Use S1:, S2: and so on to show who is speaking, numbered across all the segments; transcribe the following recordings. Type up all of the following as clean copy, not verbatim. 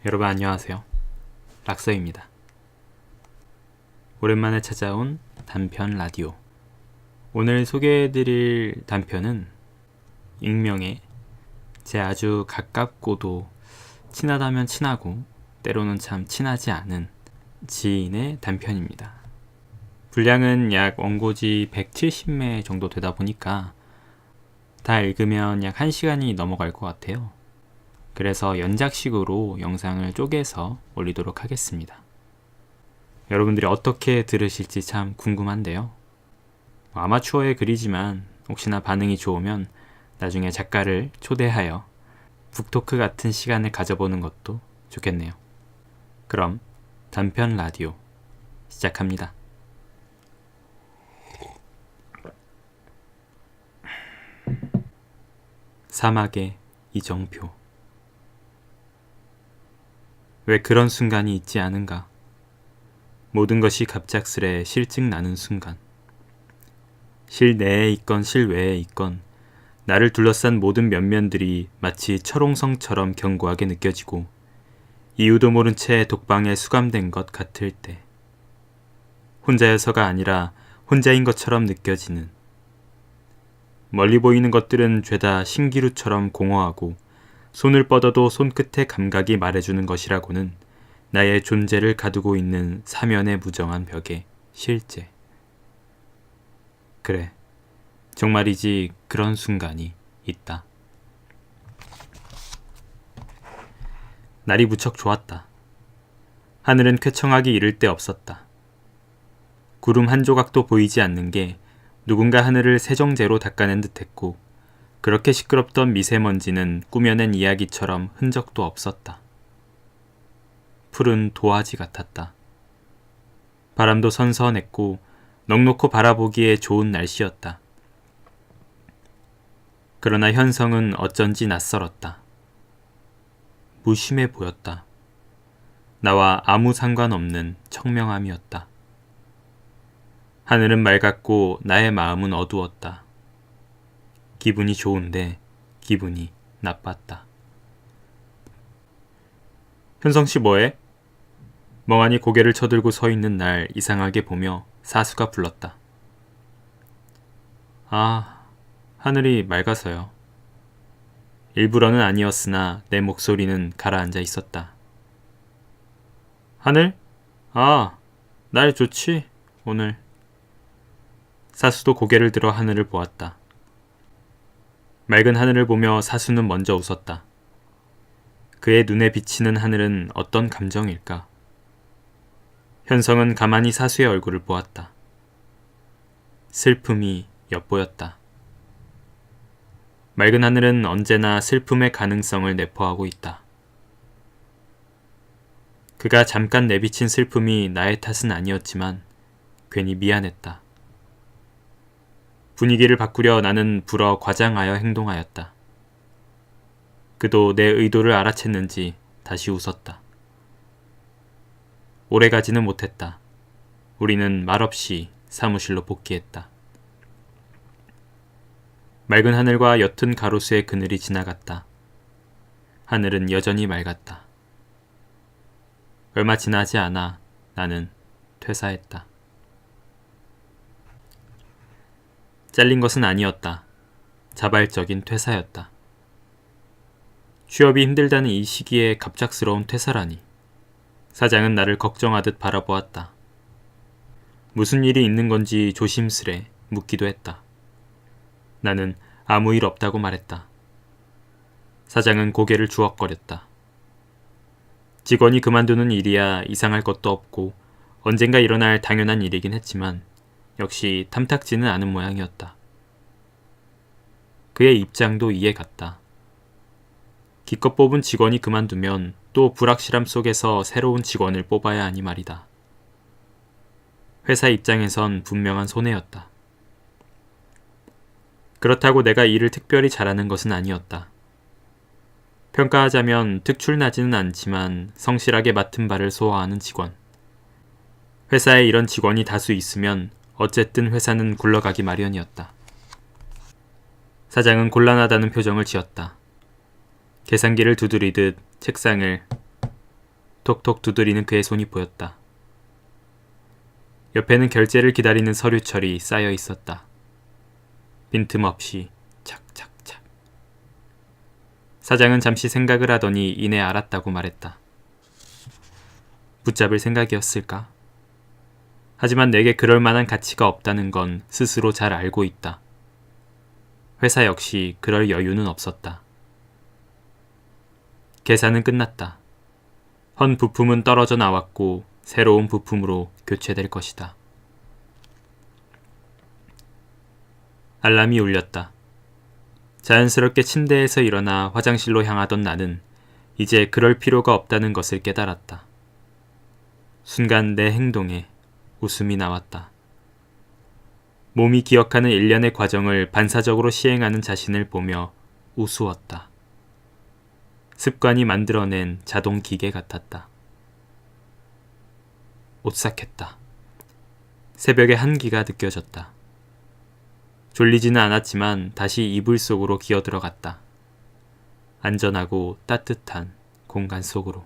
S1: 여러분 안녕하세요. 락서입니다. 오랜만에 찾아온 단편 라디오. 오늘 소개해드릴 단편은 익명의 제 아주 가깝고도 친하다면 친하고 때로는 참 친하지 않은 지인의 단편입니다. 분량은 약 원고지 170매 정도 되다 보니까 다 읽으면 약 1시간이 넘어갈 것 같아요. 그래서 연작식으로 영상을 쪼개서 올리도록 하겠습니다. 여러분들이 어떻게 들으실지 참 궁금한데요. 아마추어의 글이지만 혹시나 반응이 좋으면 나중에 작가를 초대하여 북토크 같은 시간을 가져보는 것도 좋겠네요. 그럼 단편 라디오 시작합니다. 사막의 이정표. 왜 그런 순간이 있지 않은가? 모든 것이 갑작스레 실증 나는 순간. 실내에 있건 실외에 있건 나를 둘러싼 모든 면면들이 마치 철옹성처럼 견고하게 느껴지고 이유도 모른 채 독방에 수감된 것 같을 때. 혼자여서가 아니라 혼자인 것처럼 느껴지는. 멀리 보이는 것들은 죄다 신기루처럼 공허하고 손을 뻗어도 손끝의 감각이 말해주는 것이라고는 나의 존재를 가두고 있는 사면의 무정한 벽에 실제. 그래, 정말이지 그런 순간이 있다. 날이 무척 좋았다. 하늘은 쾌청하기 이를 데 없었다. 구름 한 조각도 보이지 않는 게 누군가 하늘을 세정제로 닦아낸 듯했고 그렇게 시끄럽던 미세먼지는 꾸며낸 이야기처럼 흔적도 없었다. 푸른 도화지 같았다. 바람도 선선했고 넉넉히 바라보기에 좋은 날씨였다. 그러나 현성은 어쩐지 낯설었다. 무심해 보였다. 나와 아무 상관없는 청명함이었다. 하늘은 맑았고 나의 마음은 어두웠다. 기분이 좋은데 기분이 나빴다. 현성씨 뭐해? 멍하니 고개를 쳐들고 서 있는 날 이상하게 보며 사수가 불렀다. 아, 하늘이 맑아서요. 일부러는 아니었으나 내 목소리는 가라앉아 있었다. 하늘? 아, 날 좋지, 오늘. 사수도 고개를 들어 하늘을 보았다. 맑은 하늘을 보며 사수는 먼저 웃었다. 그의 눈에 비치는 하늘은 어떤 감정일까? 현성은 가만히 사수의 얼굴을 보았다. 슬픔이 엿보였다. 맑은 하늘은 언제나 슬픔의 가능성을 내포하고 있다. 그가 잠깐 내비친 슬픔이 나의 탓은 아니었지만 괜히 미안했다. 분위기를 바꾸려 나는 불어 과장하여 행동하였다. 그도 내 의도를 알아챘는지 다시 웃었다. 오래가지는 못했다. 우리는 말없이 사무실로 복귀했다. 맑은 하늘과 옅은 가로수의 그늘이 지나갔다. 하늘은 여전히 맑았다. 얼마 지나지 않아 나는 퇴사했다. 잘린 것은 아니었다. 자발적인 퇴사였다. 취업이 힘들다는 이 시기에 갑작스러운 퇴사라니. 사장은 나를 걱정하듯 바라보았다. 무슨 일이 있는 건지 조심스레 묻기도 했다. 나는 아무 일 없다고 말했다. 사장은 고개를 주걱거렸다. 직원이 그만두는 일이야 이상할 것도 없고 언젠가 일어날 당연한 일이긴 했지만 역시 탐탁지는 않은 모양이었다. 그의 입장도 이해 갔다. 기껏 뽑은 직원이 그만두면 또 불확실함 속에서 새로운 직원을 뽑아야 하니 말이다. 회사 입장에선 분명한 손해였다. 그렇다고 내가 일을 특별히 잘하는 것은 아니었다. 평가하자면 특출나지는 않지만 성실하게 맡은 바를 소화하는 직원. 회사에 이런 직원이 다수 있으면 어쨌든 회사는 굴러가기 마련이었다. 사장은 곤란하다는 표정을 지었다. 계산기를 두드리듯 책상을 톡톡톡 두드리는 그의 손이 보였다. 옆에는 결제를 기다리는 서류철이 쌓여 있었다. 빈틈없이 착착착. 사장은 잠시 생각을 하더니 이내 알았다고 말했다. 붙잡을 생각이었을까? 하지만 내게 그럴 만한 가치가 없다는 건 스스로 잘 알고 있다. 회사 역시 그럴 여유는 없었다. 계산은 끝났다. 헌 부품은 떨어져 나왔고 새로운 부품으로 교체될 것이다. 알람이 울렸다. 자연스럽게 침대에서 일어나 화장실로 향하던 나는 이제 그럴 필요가 없다는 것을 깨달았다. 순간 내 행동에 웃음이 나왔다. 몸이 기억하는 일련의 과정을 반사적으로 시행하는 자신을 보며 우스웠다. 습관이 만들어낸 자동 기계 같았다. 오싹했다. 새벽의 한기가 느껴졌다. 졸리지는 않았지만 다시 이불 속으로 기어들어갔다. 안전하고 따뜻한 공간 속으로.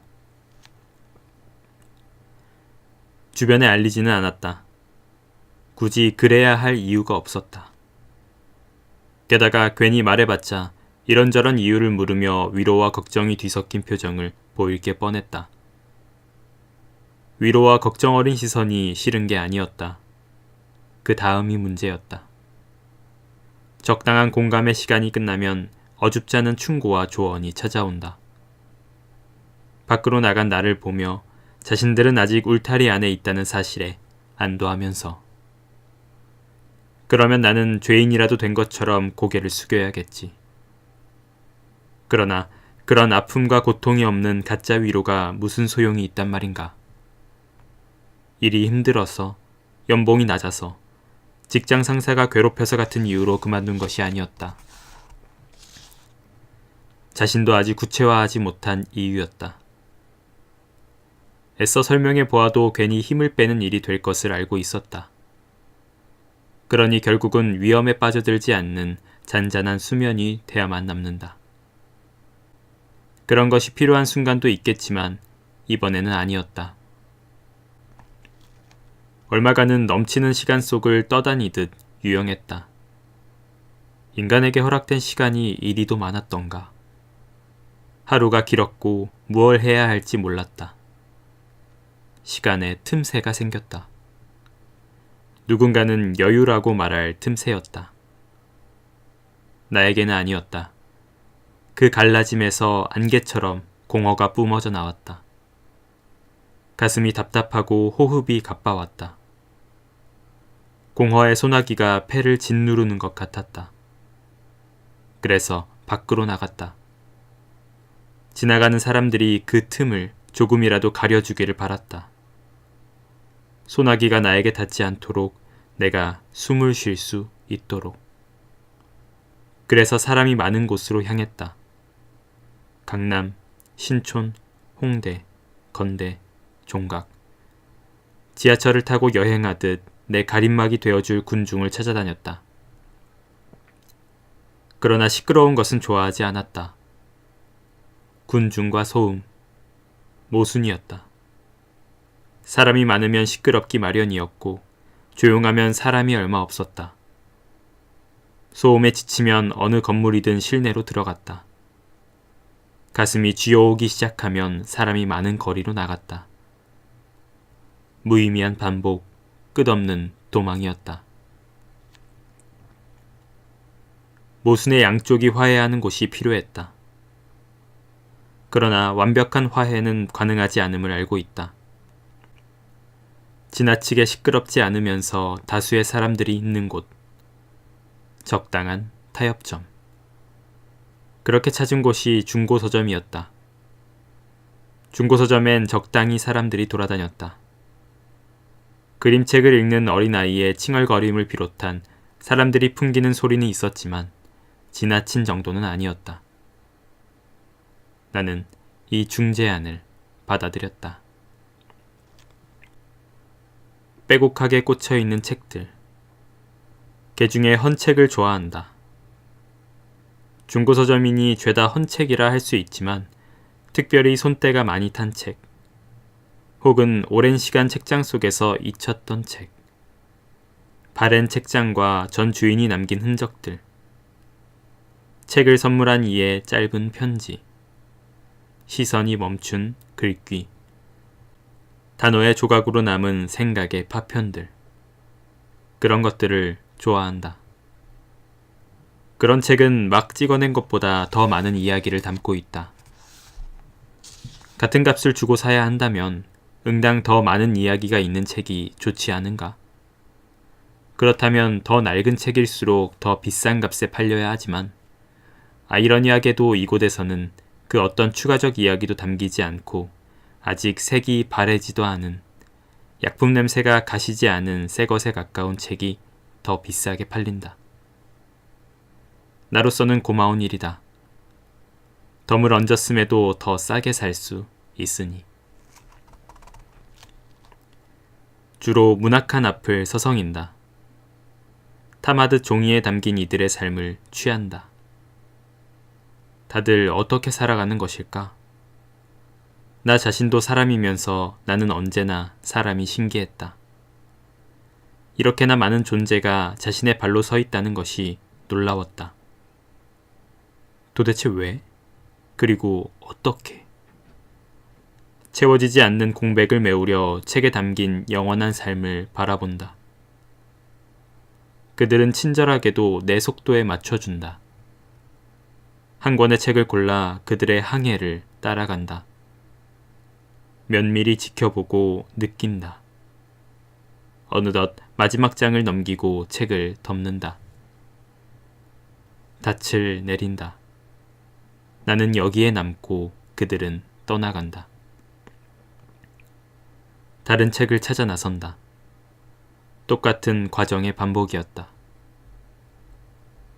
S1: 주변에 알리지는 않았다. 굳이 그래야 할 이유가 없었다. 게다가 괜히 말해봤자 이런저런 이유를 물으며 위로와 걱정이 뒤섞인 표정을 보일 게 뻔했다. 위로와 걱정 어린 시선이 싫은 게 아니었다. 그 다음이 문제였다. 적당한 공감의 시간이 끝나면 어줍지 않은 충고와 조언이 찾아온다. 밖으로 나간 나를 보며 자신들은 아직 울타리 안에 있다는 사실에 안도하면서 그러면 나는 죄인이라도 된 것처럼 고개를 숙여야겠지. 그러나 그런 아픔과 고통이 없는 가짜 위로가 무슨 소용이 있단 말인가. 일이 힘들어서, 연봉이 낮아서, 직장 상사가 괴롭혀서 같은 이유로 그만둔 것이 아니었다. 자신도 아직 구체화하지 못한 이유였다. 애써 설명해 보아도 괜히 힘을 빼는 일이 될 것을 알고 있었다. 그러니 결국은 위험에 빠져들지 않는 잔잔한 수면이 돼야만 남는다. 그런 것이 필요한 순간도 있겠지만 이번에는 아니었다. 얼마간은 넘치는 시간 속을 떠다니듯 유영했다. 인간에게 허락된 시간이 이리도 많았던가. 하루가 길었고 무얼 해야 할지 몰랐다. 시간에 틈새가 생겼다. 누군가는 여유라고 말할 틈새였다. 나에게는 아니었다. 그 갈라짐에서 안개처럼 공허가 뿜어져 나왔다. 가슴이 답답하고 호흡이 가빠왔다. 공허의 소나기가 폐를 짓누르는 것 같았다. 그래서 밖으로 나갔다. 지나가는 사람들이 그 틈을 조금이라도 가려주기를 바랐다. 소나기가 나에게 닿지 않도록 내가 숨을 쉴 수 있도록. 그래서 사람이 많은 곳으로 향했다. 강남, 신촌, 홍대, 건대, 종각. 지하철을 타고 여행하듯 내 가림막이 되어줄 군중을 찾아다녔다. 그러나 시끄러운 것은 좋아하지 않았다. 군중과 소음, 모순이었다. 사람이 많으면 시끄럽기 마련이었고 조용하면 사람이 얼마 없었다. 소음에 지치면 어느 건물이든 실내로 들어갔다. 가슴이 쥐어오기 시작하면 사람이 많은 거리로 나갔다. 무의미한 반복, 끝없는 도망이었다. 모순의 양쪽이 화해하는 곳이 필요했다. 그러나 완벽한 화해는 가능하지 않음을 알고 있다. 지나치게 시끄럽지 않으면서 다수의 사람들이 있는 곳. 적당한 타협점. 그렇게 찾은 곳이 중고서점이었다. 중고서점엔 적당히 사람들이 돌아다녔다. 그림책을 읽는 어린아이의 칭얼거림을 비롯한 사람들이 풍기는 소리는 있었지만 지나친 정도는 아니었다. 나는 이 중재안을 받아들였다. 빼곡하게 꽂혀있는 책들. 개중에 헌책을 좋아한다. 중고서점이니 죄다 헌책이라 할 수 있지만 특별히 손때가 많이 탄 책, 혹은 오랜 시간 책장 속에서 잊혔던 책, 바랜 책장과 전 주인이 남긴 흔적들, 책을 선물한 이의 짧은 편지, 시선이 멈춘 글귀, 단어의 조각으로 남은 생각의 파편들, 그런 것들을 좋아한다. 그런 책은 막 찍어낸 것보다 더 많은 이야기를 담고 있다. 같은 값을 주고 사야 한다면 응당 더 많은 이야기가 있는 책이 좋지 않은가? 그렇다면 더 낡은 책일수록 더 비싼 값에 팔려야 하지만 아이러니하게도 이곳에서는 그 어떤 추가적 이야기도 담기지 않고 아직 색이 바래지도 않은, 약품 냄새가 가시지 않은 새 것에 가까운 책이 더 비싸게 팔린다. 나로서는 고마운 일이다. 덤을 얹었음에도 더 싸게 살 수 있으니. 주로 문학한 앞을 서성인다. 탐하듯 종이에 담긴 이들의 삶을 취한다. 다들 어떻게 살아가는 것일까? 나 자신도 사람이면서 나는 언제나 사람이 신기했다. 이렇게나 많은 존재가 자신의 발로 서 있다는 것이 놀라웠다. 도대체 왜? 그리고 어떻게? 채워지지 않는 공백을 메우려 책에 담긴 영원한 삶을 바라본다. 그들은 친절하게도 내 속도에 맞춰준다. 한 권의 책을 골라 그들의 항해를 따라간다. 면밀히 지켜보고 느낀다. 어느덧 마지막 장을 넘기고 책을 덮는다. 닻을 내린다. 나는 여기에 남고 그들은 떠나간다. 다른 책을 찾아 나선다. 똑같은 과정의 반복이었다.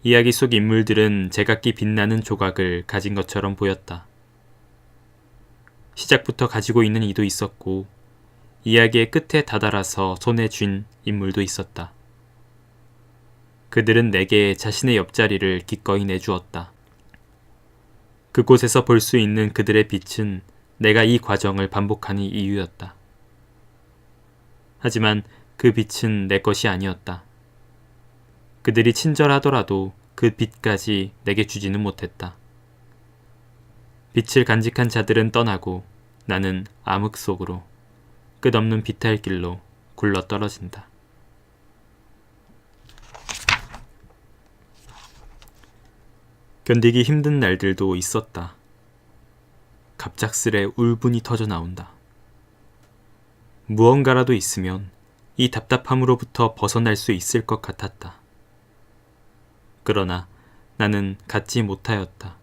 S1: 이야기 속 인물들은 제각기 빛나는 조각을 가진 것처럼 보였다. 시작부터 가지고 있는 이도 있었고 이야기의 끝에 다다라서 손에 쥔 인물도 있었다. 그들은 내게 자신의 옆자리를 기꺼이 내주었다. 그곳에서 볼 수 있는 그들의 빛은 내가 이 과정을 반복하는 이유였다. 하지만 그 빛은 내 것이 아니었다. 그들이 친절하더라도 그 빛까지 내게 주지는 못했다. 빛을 간직한 자들은 떠나고 나는 암흑 속으로 끝없는 비탈길로 굴러떨어진다. 견디기 힘든 날들도 있었다. 갑작스레 울분이 터져 나온다. 무언가라도 있으면 이 답답함으로부터 벗어날 수 있을 것 같았다. 그러나 나는 갖지 못하였다.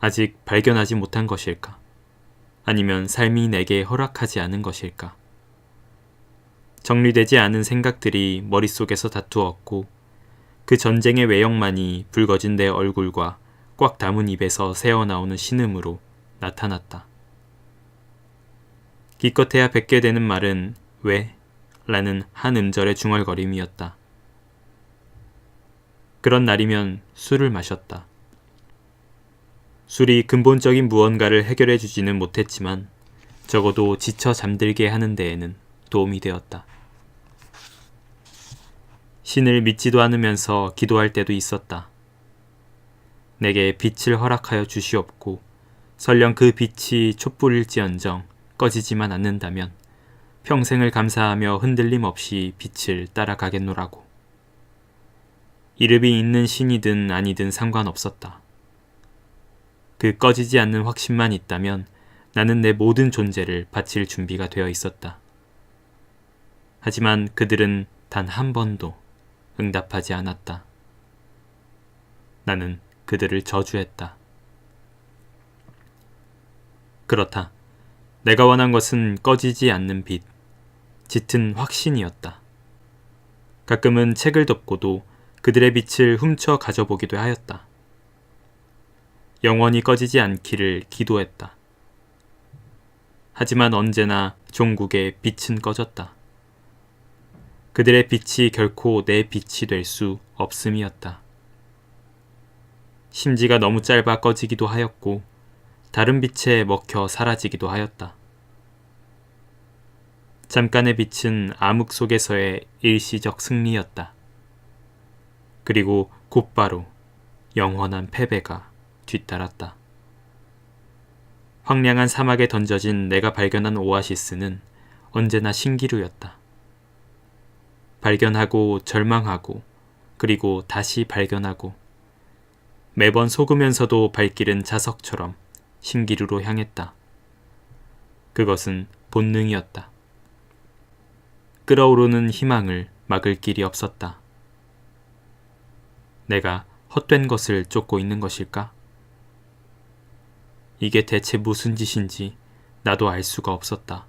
S1: 아직 발견하지 못한 것일까? 아니면 삶이 내게 허락하지 않은 것일까? 정리되지 않은 생각들이 머릿속에서 다투었고 그 전쟁의 외형만이 붉어진 내 얼굴과 꽉 담은 입에서 새어나오는 신음으로 나타났다. 기껏해야 뱉게 되는 말은 왜? 라는 한 음절의 중얼거림이었다. 그런 날이면 술을 마셨다. 술이 근본적인 무언가를 해결해 주지는 못했지만 적어도 지쳐 잠들게 하는 데에는 도움이 되었다. 신을 믿지도 않으면서 기도할 때도 있었다. 내게 빛을 허락하여 주시옵고 설령 그 빛이 촛불일지언정 꺼지지만 않는다면 평생을 감사하며 흔들림 없이 빛을 따라가겠노라고. 이름이 있는 신이든 아니든 상관없었다. 그 꺼지지 않는 확신만 있다면 나는 내 모든 존재를 바칠 준비가 되어 있었다. 하지만 그들은 단 한 번도 응답하지 않았다. 나는 그들을 저주했다. 그렇다. 내가 원한 것은 꺼지지 않는 빛, 짙은 확신이었다. 가끔은 책을 덮고도 그들의 빛을 훔쳐 가져보기도 하였다. 영원히 꺼지지 않기를 기도했다. 하지만 언제나 종국의 빛은 꺼졌다. 그들의 빛이 결코 내 빛이 될 수 없음이었다. 심지가 너무 짧아 꺼지기도 하였고 다른 빛에 먹혀 사라지기도 하였다. 잠깐의 빛은 암흑 속에서의 일시적 승리였다. 그리고 곧바로 영원한 패배가 뒤따랐다. 황량한 사막에 던져진 내가 발견한 오아시스는 언제나 신기루였다. 발견하고 절망하고 그리고 다시 발견하고 매번 속으면서도 발길은 자석처럼 신기루로 향했다. 그것은 본능이었다. 끓어오르는 희망을 막을 길이 없었다. 내가 헛된 것을 쫓고 있는 것일까? 이게 대체 무슨 짓인지 나도 알 수가 없었다.